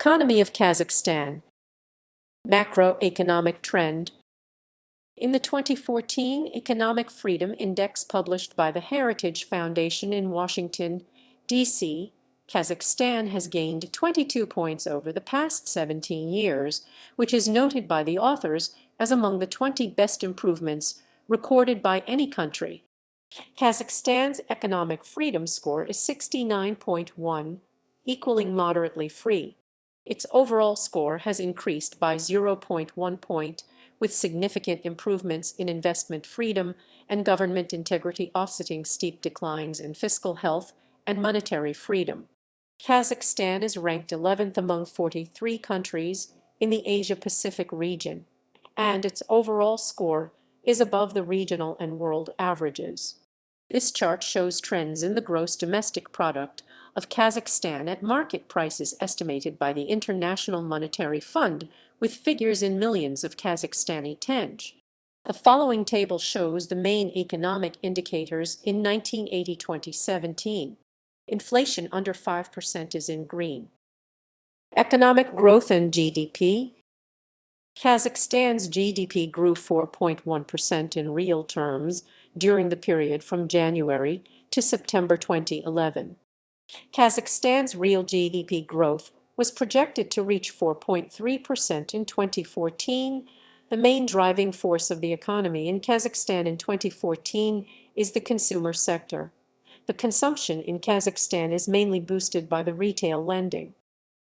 Economy of Kazakhstan. Macroeconomic Trend. In the 2014 Economic Freedom Index published by the Heritage Foundation in Washington, D.C., Kazakhstan has gained 22 points over the past 17 years, which is noted by the authors as among the 20 best improvements recorded by any country. Kazakhstan's economic freedom score is 69.1, equaling moderately free. Its overall score has increased by 0.1 point, with significant improvements in investment freedom and government integrity offsetting steep declines in fiscal health and monetary freedom. Kazakhstan is ranked 11th among 43 countries in the Asia-Pacific region, and its overall score is above the regional and world averages. This chart shows trends in the gross domestic product of Kazakhstan at market prices estimated by the International Monetary Fund, with figures in millions of Kazakhstani tenge. The following table shows the main economic indicators in 1980-2017. Inflation under 5% is in green. Economic growth and GDP. Kazakhstan's GDP grew 4.1% in real terms during the period from January to September 2011. Kazakhstan's real GDP growth was projected to reach 4.3% in 2014. The main driving force of the economy in Kazakhstan in 2014 is the consumer sector. The consumption in Kazakhstan is mainly boosted by the retail lending.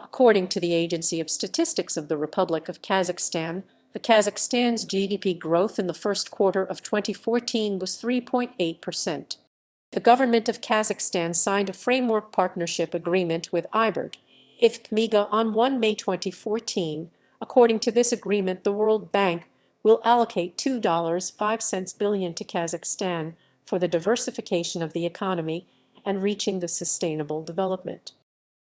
According to the Agency of Statistics of the Republic of Kazakhstan, Kazakhstan's GDP growth in the first quarter of 2014 was 3.8%. The government of Kazakhstan signed a framework partnership agreement with IBERD-IFCMEGA on 1 May 2014. According to this agreement, the World Bank will allocate $2.05 billion to Kazakhstan for the diversification of the economy and reaching the sustainable development.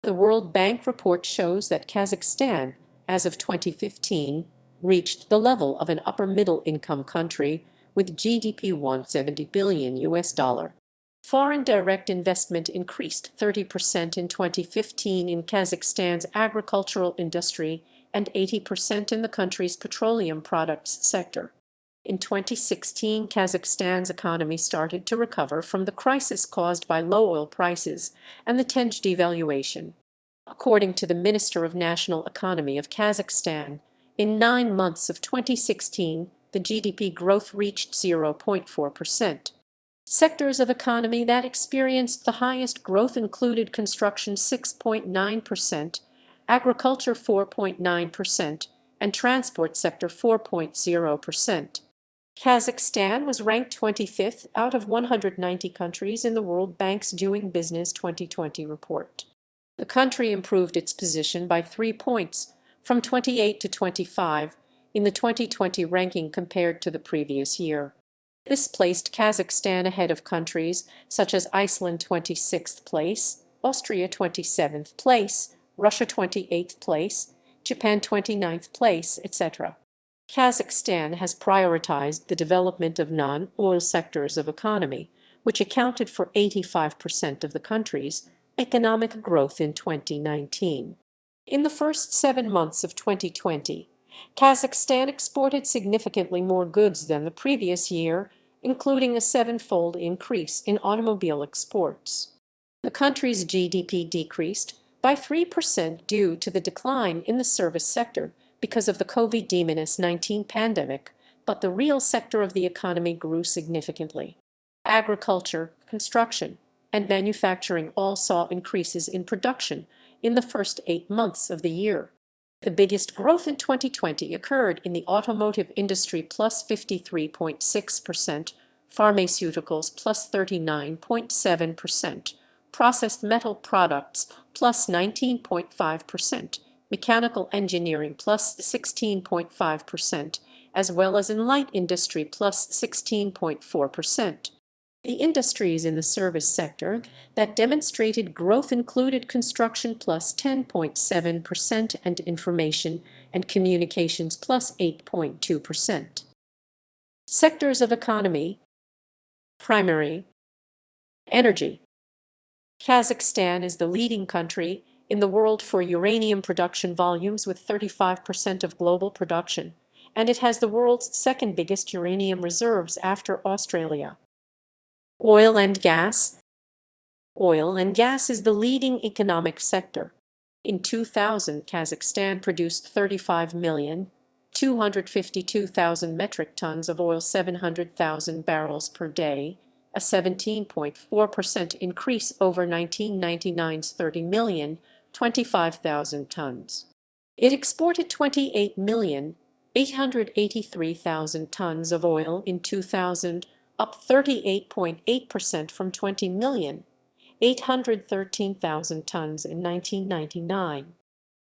The World Bank report shows that Kazakhstan, as of 2015, reached the level of an upper-middle-income country with GDP $170 billion. Foreign direct investment increased 30% in 2015 in Kazakhstan's agricultural industry and 80% in the country's petroleum products sector. In 2016, Kazakhstan's economy started to recover from the crisis caused by low oil prices and the tenge devaluation. According to the Minister of National Economy of Kazakhstan, in 9 months of 2016, the GDP growth reached 0.4%. Sectors of economy that experienced the highest growth included construction 6.9%, agriculture 4.9%, and transport sector 4.0%. Kazakhstan was ranked 25th out of 190 countries in the World Bank's Doing Business 2020 report. The country improved its position by 3 points, from 28 to 25, in the 2020 ranking compared to the previous year. This placed Kazakhstan ahead of countries such as Iceland 26th place, Austria 27th place, Russia 28th place, Japan 29th place, etc. Kazakhstan has prioritized the development of non-oil sectors of economy, which accounted for 85% of the country's economic growth in 2019. In the first 7 months of 2020, Kazakhstan exported significantly more goods than the previous year, including a 7-fold increase in automobile exports. The country's GDP decreased by 3% due to the decline in the service sector because of the COVID-19 pandemic, but the real sector of the economy grew significantly. Agriculture, construction, and manufacturing all saw increases in production in the first 8 months of the year. The biggest growth in 2020 occurred in the automotive industry plus 53.6%, pharmaceuticals plus 39.7%, processed metal products plus 19.5%, mechanical engineering plus 16.5%, as well as in light industry plus 16.4%. The industries in the service sector that demonstrated growth included construction plus 10.7% and information and communications plus 8.2%. Sectors of economy. Primary. Energy. Kazakhstan is the leading country in the world for uranium production volumes with 35% of global production, and it has the world's second biggest uranium reserves after Australia. Oil and gas. Oil and gas is the leading economic sector. In 2000, Kazakhstan produced 35,252,000 metric tons of oil, 700,000 barrels per day, a 17.4% increase over 1999's 30,025,000 tons. It exported 28,883,000 tons of oil in 2000, up 38.8% from 20,813,000 tons in 1999.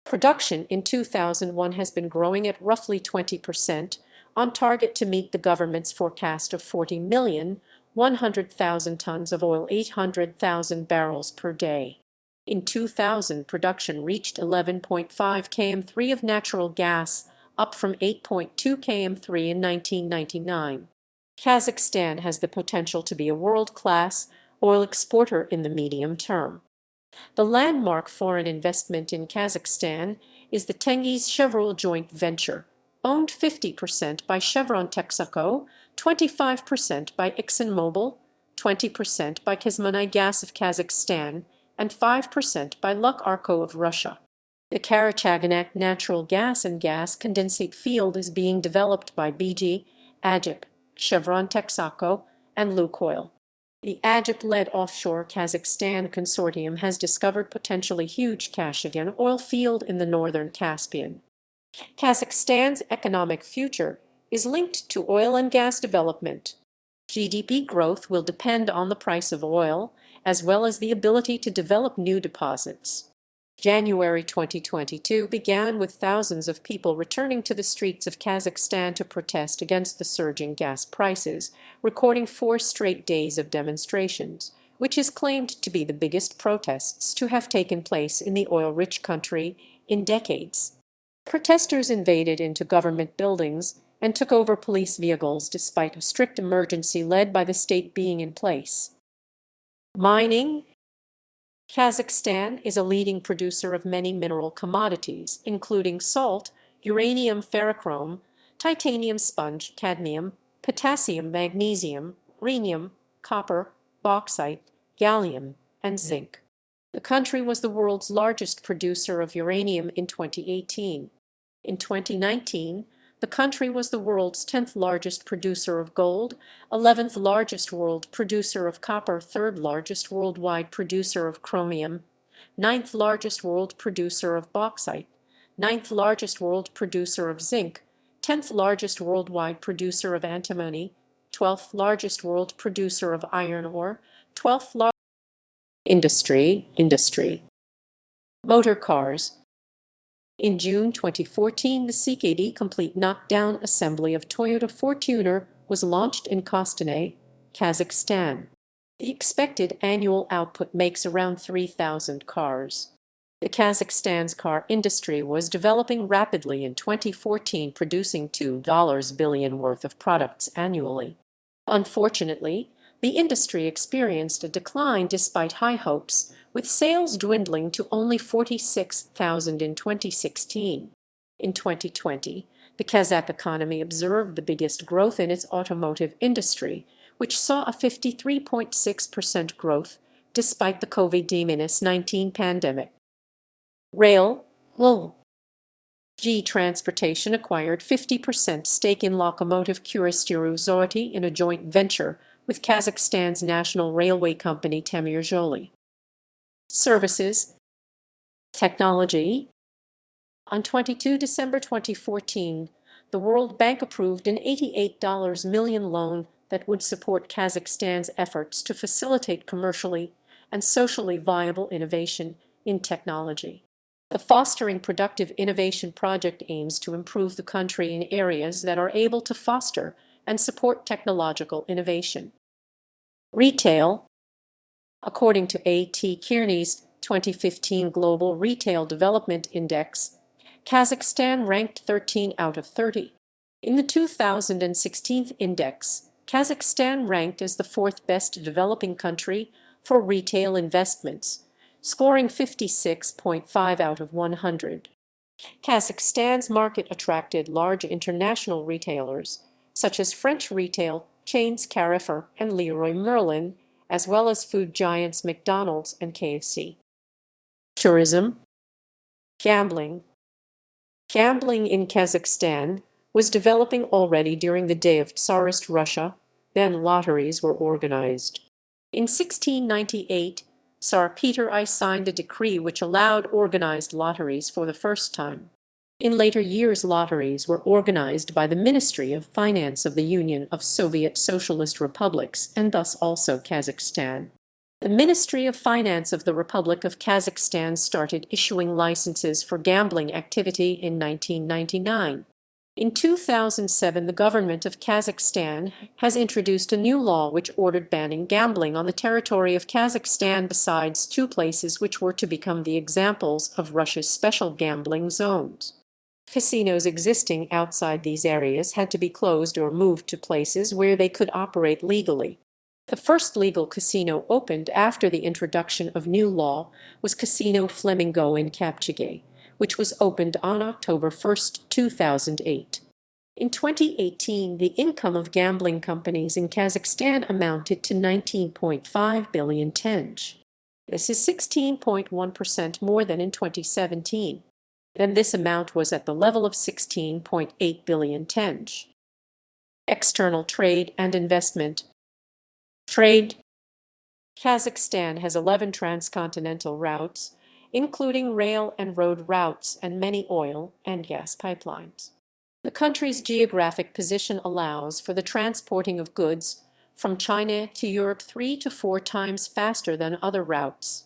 Production in 2001 has been growing at roughly 20%, on target to meet the government's forecast of 40,100,000 tons of oil, 800,000 barrels per day. In 2000, production reached 11.5 km3 of natural gas, up from 8.2 km3 in 1999. Kazakhstan has the potential to be a world-class oil exporter in the medium term. The landmark foreign investment in Kazakhstan is the Tengiz Chevron joint venture, owned 50% by Chevron Texaco, 25% by ExxonMobil, 20% by Kazmunnai Gas of Kazakhstan, and 5% by Luk-Arco of Russia. The Karachaganak natural gas and gas condensate field is being developed by BG, Ajip, Chevron Texaco, and Lukoil. The Ajip-led offshore Kazakhstan consortium has discovered potentially huge Kashagan oil field in the northern Caspian. Kazakhstan's economic future is linked to oil and gas development. GDP growth will depend on the price of oil, as well as the ability to develop new deposits. January 2022 began with thousands of people returning to the streets of Kazakhstan to protest against the surging gas prices, recording 4 straight days of demonstrations, which is claimed to be the biggest protests to have taken place in the oil-rich country in decades. Protesters invaded into government buildings and took over police vehicles despite a strict emergency led by the state being in place. Mining. Kazakhstan is a leading producer of many mineral commodities, including salt, uranium ferrochrome, titanium sponge, cadmium, potassium, magnesium, rhenium, copper, bauxite, gallium, and zinc. The country was the world's largest producer of uranium in 2018. In 2019, the country was the world's 10th largest producer of gold, 11th largest world producer of copper, 3rd largest worldwide producer of chromium, 9th largest world producer of bauxite, 9th largest world producer of zinc, 10th largest worldwide producer of antimony, 12th largest world producer of iron ore, 12th largest industry. Motor cars. In June 2014, the CKD complete knockdown assembly of Toyota Fortuner was launched in Kostanay, Kazakhstan. The expected annual output makes around 3,000 cars. The Kazakhstan's car industry was developing rapidly in 2014, producing $2 billion worth of products annually. Unfortunately, the industry experienced a decline despite high hopes, with sales dwindling to only 46,000 in 2016. In 2020, the Kazakh economy observed the biggest growth in its automotive industry, which saw a 53.6% growth despite the COVID-19 pandemic. Rail. G Transportation acquired 50% stake in locomotive Kuristuru-Zoety in a joint venture with Kazakhstan's national railway company Temir. Services. Technology. On 22 December 2014, the World Bank approved an $88 million loan that would support Kazakhstan's efforts to facilitate commercially and socially viable innovation in technology. The Fostering Productive Innovation project aims to improve the country in areas that are able to foster and support technological innovation. Retail. According to A.T. Kearney's 2015 Global Retail Development Index, Kazakhstan ranked 13 out of 30. In the 2016 index, Kazakhstan ranked as the 4th best developing country for retail investments, scoring 56.5 out of 100. Kazakhstan's market attracted large international retailers, such as French retail chains Carrefour and Leroy Merlin, as well as food giants McDonald's and KFC. Tourism. Gambling. Gambling in Kazakhstan was developing already during the day of Tsarist Russia. Then lotteries were organized. In 1698, Tsar Peter I signed a decree which allowed organized lotteries for the first time. In later years, lotteries were organized by the Ministry of Finance of the Union of Soviet Socialist Republics and thus also Kazakhstan. The Ministry of Finance of the Republic of Kazakhstan started issuing licenses for gambling activity in 1999. In 2007, the government of Kazakhstan has introduced a new law which ordered banning gambling on the territory of Kazakhstan besides two places which were to become the examples of Russia's special gambling zones. Casinos existing outside these areas had to be closed or moved to places where they could operate legally. The first legal casino opened after the introduction of new law was Casino Flamingo in Kapchage, which was opened on October 1, 2008. In 2018, the income of gambling companies in Kazakhstan amounted to 19.5 billion tenge. This is 16.1% more than in 2017. Then this amount was at the level of 16.8 billion tenge. External trade and investment. Trade. Kazakhstan has 11 transcontinental routes, including rail and road routes and many oil and gas pipelines. The country's geographic position allows for the transporting of goods from China to Europe 3 to 4 times faster than other routes.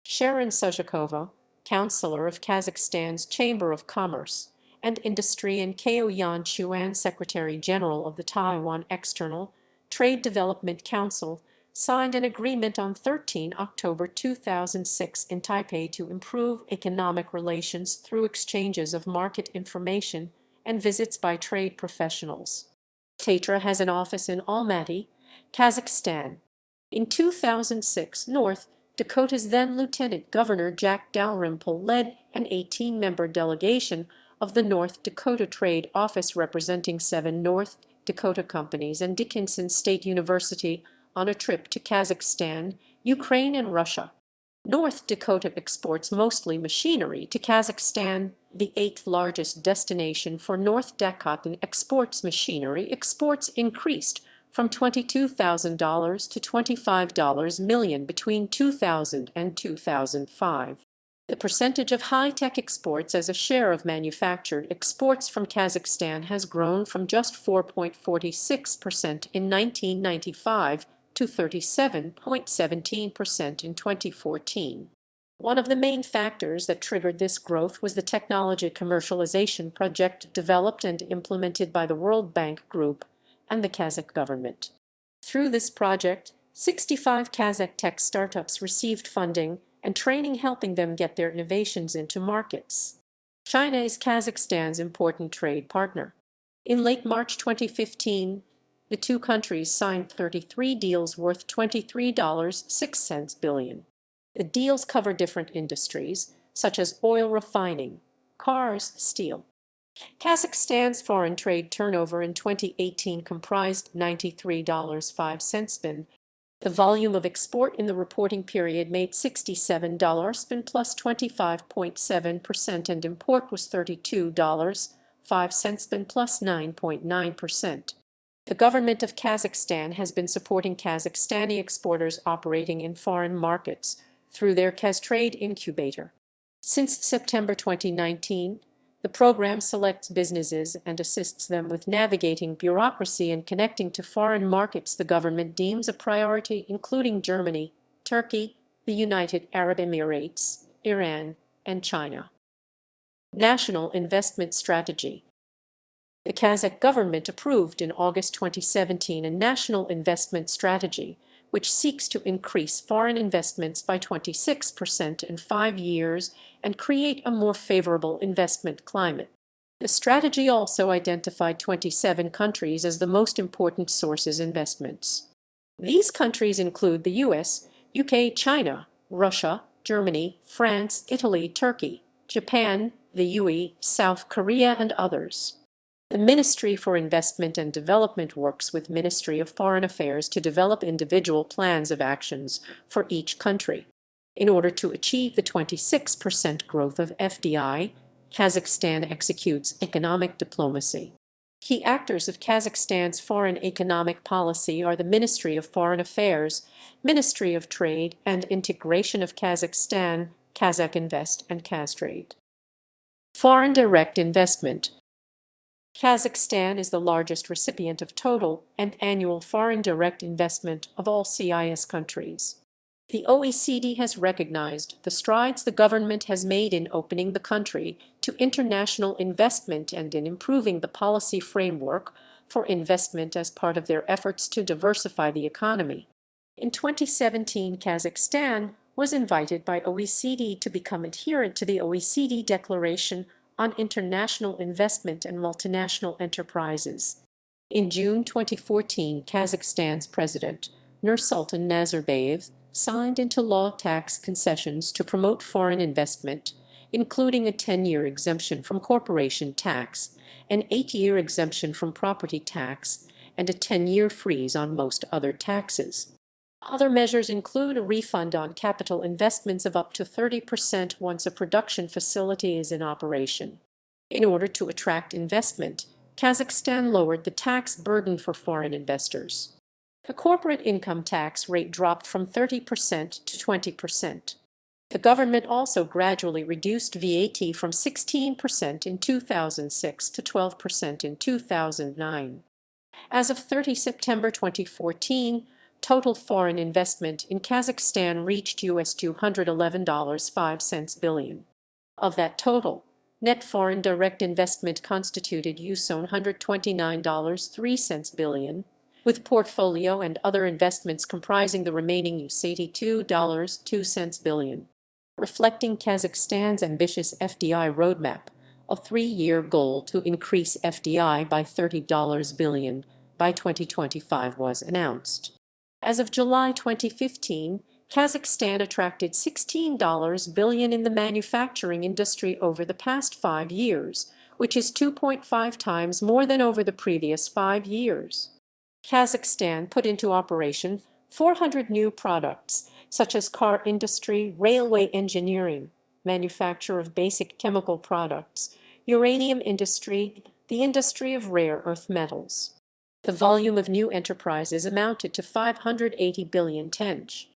Sharon Suzhakova, Counselor of Kazakhstan's Chamber of Commerce and Industry, and Ko Yan Chuan, Secretary General of the Taiwan External Trade Development Council, signed an agreement on 13 October 2006 in Taipei to improve economic relations through exchanges of market information and visits by trade professionals. Tatra has an office in Almaty, Kazakhstan. In 2006, North Dakota's then Lieutenant Governor Jack Dalrymple led an 18-member delegation of the North Dakota Trade Office representing 7 North Dakota companies and Dickinson State University on a trip to Kazakhstan, Ukraine, and Russia. North Dakota exports mostly machinery to Kazakhstan, the 8th largest destination for North Dakota exports machinery. Exports increased from $22,000 to $25 million between 2000 and 2005. The percentage of high-tech exports as a share of manufactured exports from Kazakhstan has grown from just 4.46% in 1995 to 37.17% in 2014. One of the main factors that triggered this growth was the technology commercialization project developed and implemented by the World Bank Group and the Kazakh government. Through this project, 65 Kazakh tech startups received funding and training, helping them get their innovations into markets. China is Kazakhstan's important trade partner. In late March 2015, the two countries signed 33 deals worth $23.06 billion. The deals cover different industries, such as oil refining, cars, steel. Kazakhstan's foreign trade turnover in 2018 comprised $93.05 billion. The volume of export in the reporting period made $67 billion plus 25.7%, and import was $32.05 billion plus 9.9%. The government of Kazakhstan has been supporting Kazakhstani exporters operating in foreign markets through their Kaz Trade Incubator. Since September 2019, the program selects businesses and assists them with navigating bureaucracy and connecting to foreign markets the government deems a priority, including Germany, Turkey, the United Arab Emirates, Iran, and China. National Investment Strategy. The Kazakh government approved in August 2017 a national investment strategy, which seeks to increase foreign investments by 26% in 5 years and create a more favorable investment climate. The strategy also identified 27 countries as the most important sources investments. These countries include the US, UK, China, Russia, Germany, France, Italy, Turkey, Japan, the UE, South Korea, and others. The Ministry for Investment and Development works with Ministry of Foreign Affairs to develop individual plans of actions for each country. In order to achieve the 26% growth of FDI, Kazakhstan executes economic diplomacy. Key actors of Kazakhstan's foreign economic policy are the Ministry of Foreign Affairs, Ministry of Trade and Integration of Kazakhstan, Kazakhinvest, and Kaztrade. Foreign direct investment. Kazakhstan is the largest recipient of total and annual foreign direct investment of all CIS countries. The OECD has recognized the strides the government has made in opening the country to international investment and in improving the policy framework for investment as part of their efforts to diversify the economy. In 2017, Kazakhstan was invited by OECD to become adherent to the OECD Declaration on International Investment and Multinational Enterprises. In June 2014, Kazakhstan's president, Nursultan Nazarbayev, signed into law tax concessions to promote foreign investment, including a 10-year exemption from corporation tax, an 8-year exemption from property tax, and a 10-year freeze on most other taxes. Other measures include a refund on capital investments of up to 30% once a production facility is in operation. In order to attract investment, Kazakhstan lowered the tax burden for foreign investors. The corporate income tax rate dropped from 30% to 20%. The government also gradually reduced VAT from 16% in 2006 to 12% in 2009. As of 30 September 2014, total foreign investment in Kazakhstan reached US $211.05 billion. Of that total, net foreign direct investment constituted US $129.03 billion, with portfolio and other investments comprising the remaining US $82.02 billion, reflecting Kazakhstan's ambitious FDI roadmap, a 3-year goal to increase FDI by $30 billion by 2025 was announced. As of July 2015, Kazakhstan attracted $16 billion in the manufacturing industry over the past 5 years, which is 2.5 times more than over the previous 5 years. Kazakhstan put into operation 400 new products, such as car industry, railway engineering, manufacture of basic chemical products, uranium industry, the industry of rare earth metals. The volume of new enterprises amounted to 580 billion tenge.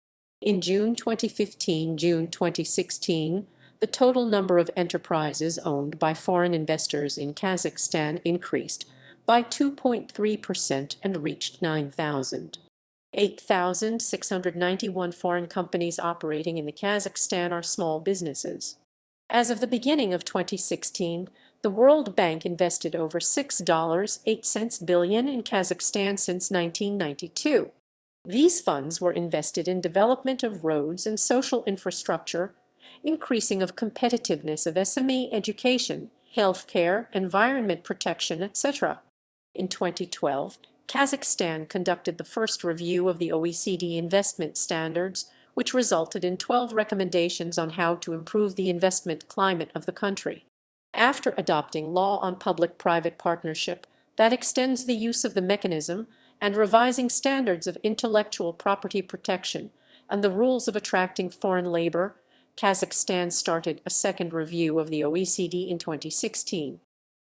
In June 2015-June 2016, the total number of enterprises owned by foreign investors in Kazakhstan increased by 2.3% and reached 9,000. 8,691 foreign companies operating in the Kazakhstan are small businesses. As of the beginning of 2016, the World Bank invested over $6.08 billion in Kazakhstan since 1992. These funds were invested in development of roads and social infrastructure, increasing of competitiveness of SME education, healthcare, environment protection, etc. In 2012, Kazakhstan conducted the first review of the OECD investment standards, which resulted in 12 recommendations on how to improve the investment climate of the country. After adopting law on public-private partnership that extends the use of the mechanism and revising standards of intellectual property protection and the rules of attracting foreign labor, Kazakhstan started a second review of the OECD in 2016.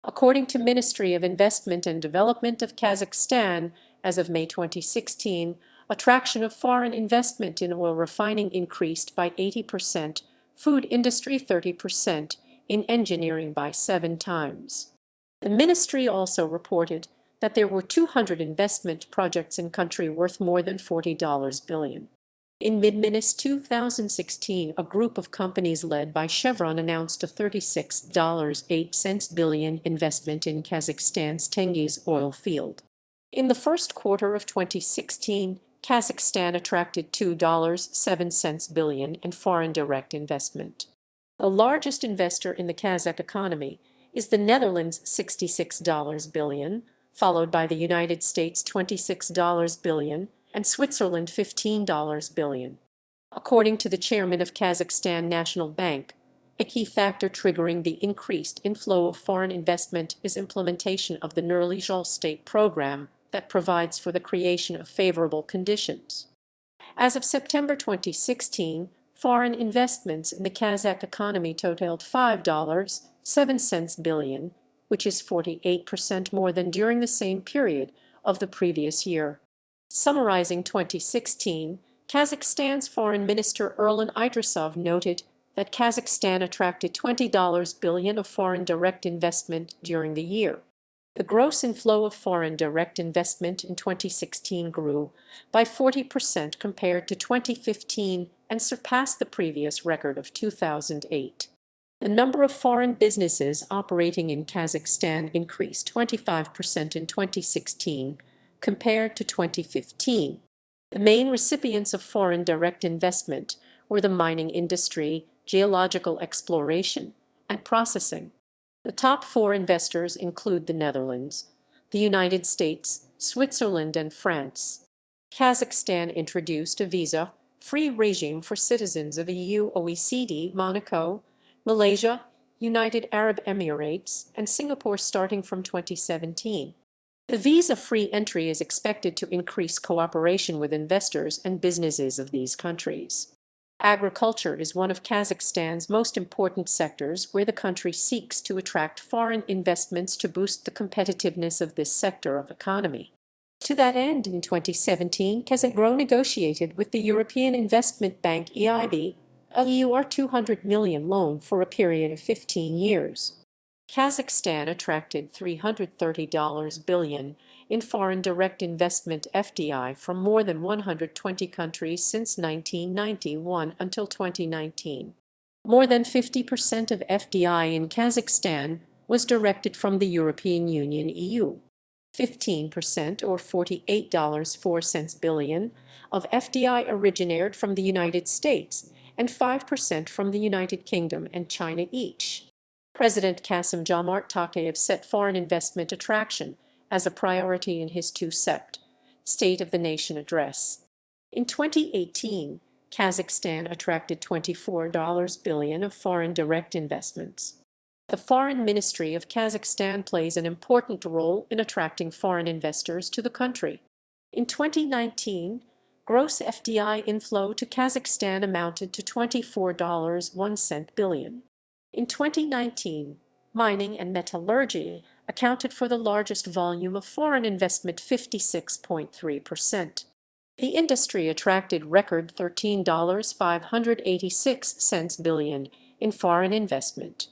According to Ministry of Investment and Development of Kazakhstan, as of May 2016, attraction of foreign investment in oil refining increased by 80%, food industry 30%, in engineering by 7 times. The ministry also reported that there were 200 investment projects in country worth more than $40 billion. In mid-May 2016, a group of companies led by Chevron announced a $36.08 billion investment in Kazakhstan's Tengiz oil field. In the first quarter of 2016, Kazakhstan attracted $2.07 billion in foreign direct investment. The largest investor in the Kazakh economy is the Netherlands' $66 billion, followed by the United States $26 billion, and Switzerland $15 billion. According to the chairman of Kazakhstan National Bank, a key factor triggering the increased inflow of foreign investment is implementation of the Nurly state program that provides for the creation of favorable conditions. As of September 2016, foreign investments in the Kazakh economy totaled $5.07 billion, which is 48% more than during the same period of the previous year. Summarizing 2016, Kazakhstan's Foreign Minister Erlan Idrisov noted that Kazakhstan attracted $20 billion of foreign direct investment during the year. The gross inflow of foreign direct investment in 2016 grew by 40% compared to 2015 and surpassed the previous record of 2008. The number of foreign businesses operating in Kazakhstan increased 25% in 2016 compared to 2015. The main recipients of foreign direct investment were the mining industry, geological exploration, and processing. The top four investors include the Netherlands, the United States, Switzerland, and France. Kazakhstan introduced a visa-free regime for citizens of EU, OECD, Monaco, Malaysia, United Arab Emirates, and Singapore starting from 2017. The visa-free entry is expected to increase cooperation with investors and businesses of these countries. Agriculture is one of Kazakhstan's most important sectors, where the country seeks to attract foreign investments to boost the competitiveness of this sector of economy. To that end, in 2017, Kazakh negotiated with the European Investment Bank EIB a EUR 200 million loan for a period of 15 years. Kazakhstan attracted $330 billion in foreign direct investment (FDI) from more than 120 countries since 1991 until 2019. More than 50% of FDI in Kazakhstan was directed from the European Union (EU). 15% or $48.04 billion of FDI originated from the United States and 5% from the United Kingdom and China each. President Kassym-Jomart Tokayev set foreign investment attraction as a priority in his two-sept State of the Nation address. In 2018, Kazakhstan attracted $24 billion of foreign direct investments. The Foreign Ministry of Kazakhstan plays an important role in attracting foreign investors to the country. In 2019, gross FDI inflow to Kazakhstan amounted to $24.01 billion. In 2019, mining and metallurgy accounted for the largest volume of foreign investment, 56.3%. The industry attracted record $13.586 billion in foreign investment.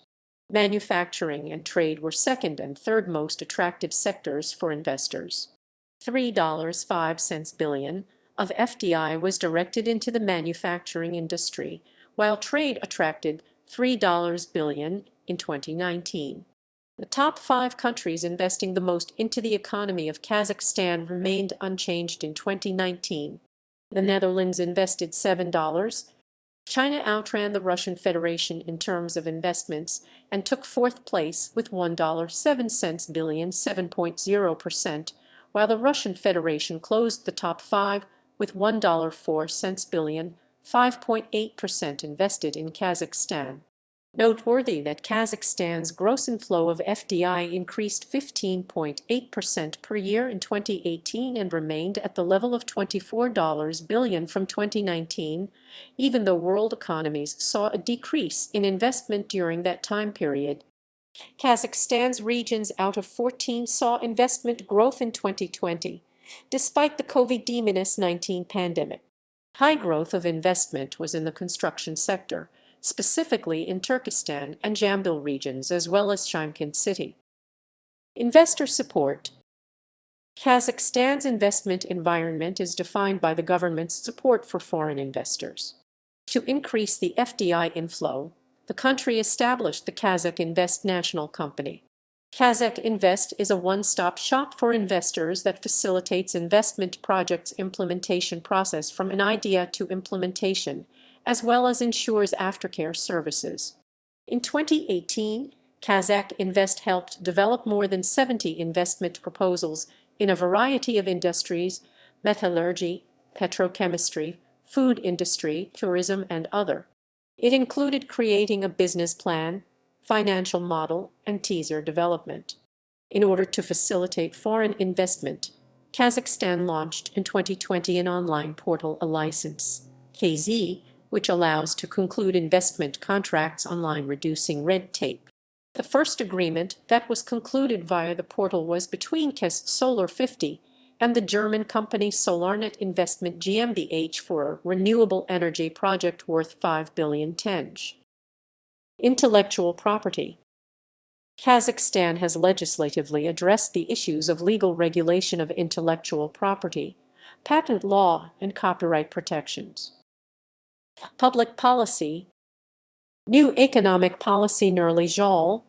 Manufacturing and trade were second and third most attractive sectors for investors. $3.05 billion of FDI was directed into the manufacturing industry, while trade attracted $3 billion in 2019. The top five countries investing the most into the economy of Kazakhstan remained unchanged in 2019. The Netherlands invested $7. China outran the Russian Federation in terms of investments and took fourth place with $1.07 billion, 7.0%, while the Russian Federation closed the top five with $1.04 billion, 5.8% invested in Kazakhstan. Noteworthy that Kazakhstan's gross inflow of FDI increased 15.8% per year in 2018 and remained at the level of $24 billion from 2019, even though world economies saw a decrease in investment during that time period. Kazakhstan's regions out of 14 saw investment growth in 2020, despite the COVID-19 pandemic. High growth of investment was in the construction sector, specifically in Turkestan and Jambil regions, as well as Chimkent city. Investor support. Kazakhstan's investment environment is defined by the government's support for foreign investors. To increase the FDI inflow, the country established the Kazakh Invest National Company. Kazakh Invest is a one-stop shop for investors that facilitates investment projects' implementation process from an idea to implementation, as well as ensures aftercare services. In 2018, Kazakh Invest helped develop more than 70 investment proposals in a variety of industries: metallurgy, petrochemistry, food industry, tourism, and other. It included creating a business plan, financial model, and teaser development. In order to facilitate foreign investment, Kazakhstan launched in 2020 an online portal, a license, KZ, which allows to conclude investment contracts online, reducing red tape. The first agreement that was concluded via the portal was between KES Solar 50 and the German company SolarNet Investment GmbH for a renewable energy project worth 5 billion tenge. Intellectual property. Kazakhstan has legislatively addressed the issues of legal regulation of intellectual property, patent law, and copyright protections. Public policy. New economic policy. Nurli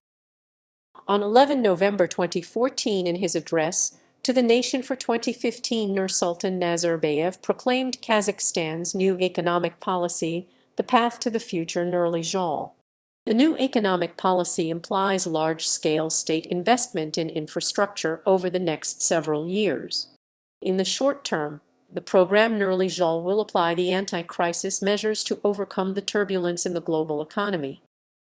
on 11 November 2014, in his address to the nation for 2015, Nursultan Nazarbayev proclaimed Kazakhstan's new economic policy, the path to the future. Nurli. The new economic policy implies large-scale state investment in infrastructure over the next several years. In the short term, the program Nurli will apply the anti-crisis measures to overcome the turbulence in the global economy.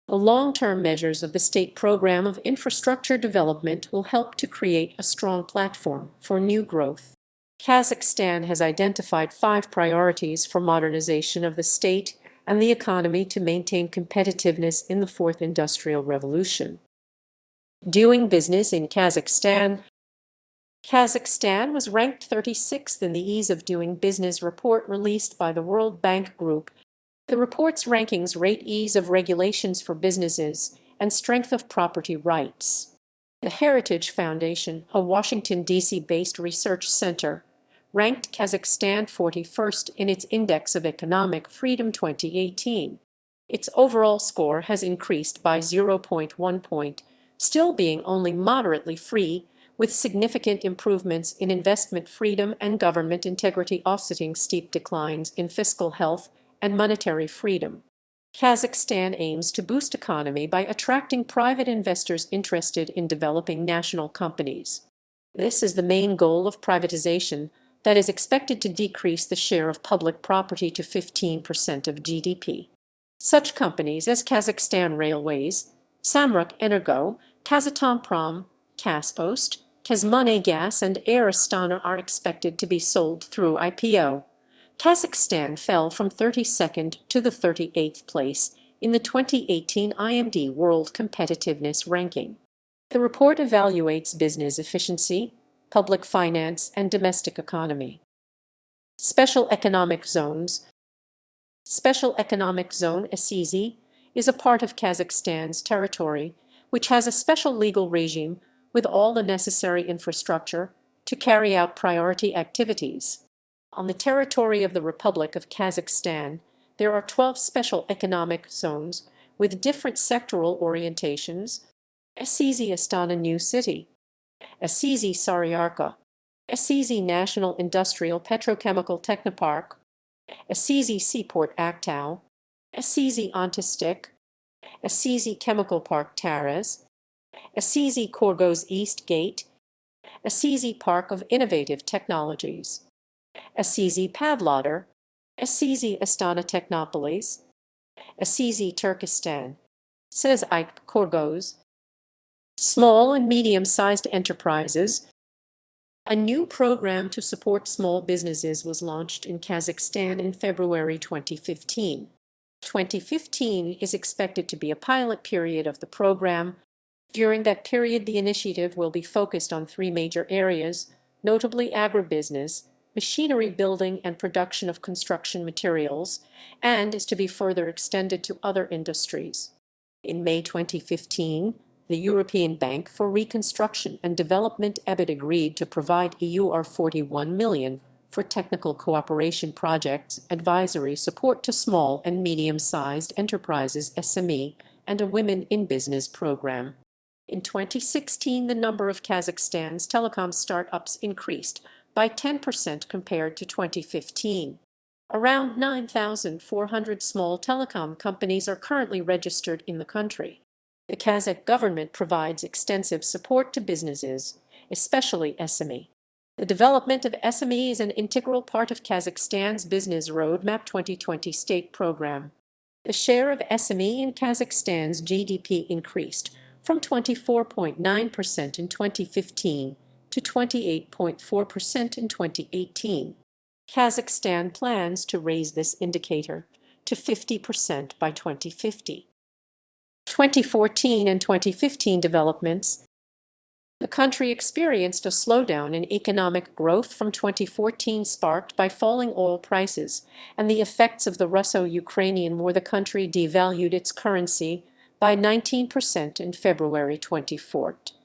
The long-term measures of the state program of infrastructure development will help to create a strong platform for new growth. Kazakhstan has identified 5 priorities for modernization of the state and the economy to maintain competitiveness in the fourth industrial revolution. Doing business in Kazakhstan. Kazakhstan was ranked 36th in the Ease of Doing Business report released by the World Bank Group. The report's rankings rate ease of regulations for businesses and strength of property rights. The Heritage Foundation, a Washington, D.C.-based research center, ranked Kazakhstan 41st in its Index of Economic Freedom 2018. Its overall score has increased by 0.1 point, still being only moderately free, with significant improvements in investment freedom and government integrity offsetting steep declines in fiscal health and monetary freedom. Kazakhstan aims to boost economy by attracting private investors interested in developing national companies. This is the main goal of privatization that is expected to decrease the share of public property to 15% of GDP. Such companies as Kazakhstan Railways, Samruk Energo, Kazatomprom, Kaspost, Kazmunaygas, and Air Astana are expected to be sold through IPO. Kazakhstan fell from 32nd to the 38th place in the 2018 IMD World Competitiveness Ranking. The report evaluates business efficiency, public finance, and domestic economy. Special Economic Zones. Special Economic Zone (SEZ) is a part of Kazakhstan's territory, which has a special legal regime with all the necessary infrastructure to carry out priority activities. On the territory of the Republic of Kazakhstan, there are 12 special economic zones with different sectoral orientations: SEZ Astana New City, SEZ Saryarka, SEZ National Industrial Petrochemical Technopark, SEZ Seaport Aktau, SEZ Antistik, SEZ Chemical Park Taraz, SEZ Korgoz East Gate, SEZ Park of Innovative Technologies, SEZ Pavlodar, SEZ Astana Technopolis, SEZ Turkestan, says Ike Korgoz. Small and medium-sized enterprises. A new program to support small businesses was launched in Kazakhstan in February 2015. 2015 is expected to be a pilot period of the program. During that period, the initiative will be focused on 3 major areas, notably agribusiness, machinery building and production of construction materials, and is to be further extended to other industries. In May 2015, the European Bank for Reconstruction and Development (EBIT) agreed to provide €41 million for technical cooperation projects, advisory support to small and medium-sized enterprises (SME), and a Women in Business program. In 2016, the number of Kazakhstan's telecom startups increased by 10% compared to 2015. Around 9,400 small telecom companies are currently registered in the country. The Kazakh government provides extensive support to businesses, especially SME. The development of SME is an integral part of Kazakhstan's Business Roadmap 2020 state program. The share of SME in Kazakhstan's GDP increased from 24.9% in 2015 to 28.4% in 2018. Kazakhstan plans to raise this indicator to 50% by 2050. 2014 and 2015 developments. The country experienced a slowdown in economic growth from 2014 sparked by falling oil prices and the effects of the Russo-Ukrainian War. The country devalued its currency by 19% in February 2014.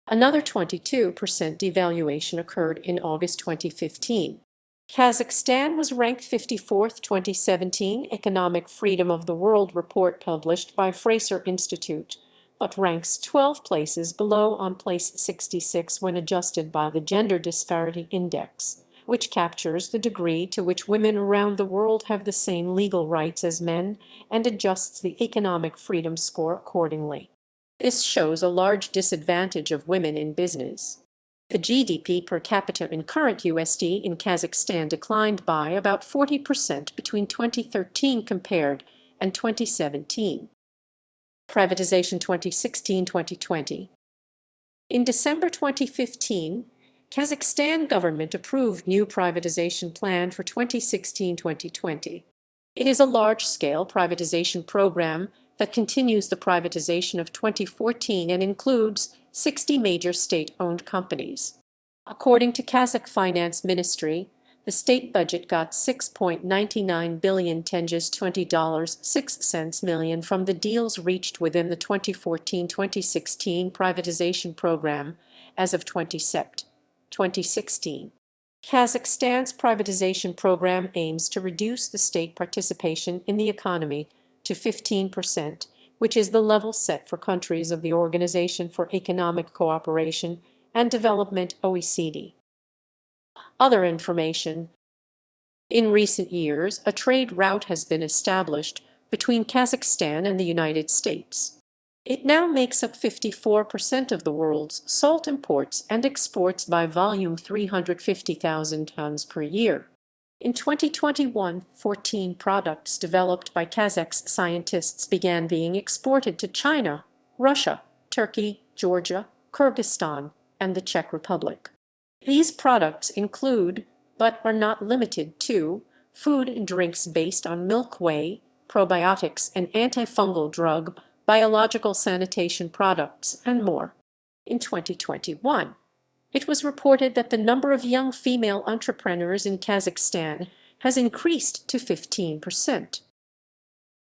Another 22% devaluation occurred in August 2015. Kazakhstan was ranked 54th 2017 Economic Freedom of the World report published by Fraser Institute, but ranks 12 places below on place 66 when adjusted by the Gender Disparity Index, which captures the degree to which women around the world have the same legal rights as men and adjusts the economic freedom score accordingly. This shows a large disadvantage of women in business. The GDP per capita in current USD in Kazakhstan declined by about 40% between 2013 compared and 2017. Privatization 2016-2020. In December 2015, Kazakhstan government approved new privatization plan for 2016-2020. It is a large-scale privatization program that continues the privatization of 2014 and includes 60 major state-owned companies. According to Kazakh Finance Ministry, the state budget got 6.99 billion Tengiz $20.06 million from the deals reached within the 2014-2016 privatization program as of 2016. Kazakhstan's privatization program aims to reduce the state participation in the economy to 15%, which is the level set for countries of the Organization for Economic Cooperation and Development (OECD). Other information. In recent years, a trade route has been established between Kazakhstan and the United States. It now makes up 54% of the world's salt imports and exports by volume 350,000 tons per year. In 2021, 14 products developed by Kazakh scientists began being exported to China, Russia, Turkey, Georgia, Kyrgyzstan, and the Czech Republic. These products include, but are not limited to, food and drinks based on milk whey, probiotics and antifungal drug, biological sanitation products, and more. In 2021, it was reported that the number of young female entrepreneurs in Kazakhstan has increased to 15%.